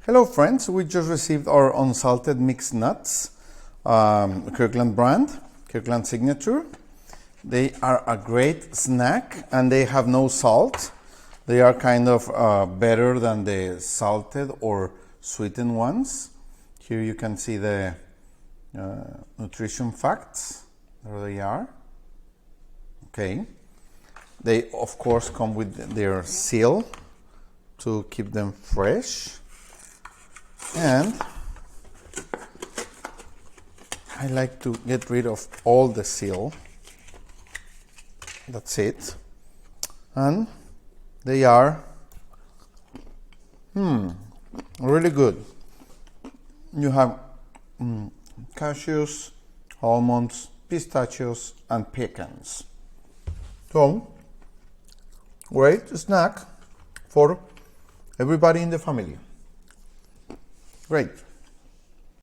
Hello friends, we just received our unsalted mixed nuts, Kirkland brand, Kirkland signature. They are a great snack and they have no salt. They are kind of better than the salted or sweetened ones. Here you can see the nutrition facts. There they are. Okay. They of course come with their seal to keep them fresh. And I like to get rid of all the seal. That's it. And they are really good. You have cashews, almonds, pistachios, and pecans. So, great snack for everybody in the family. Great.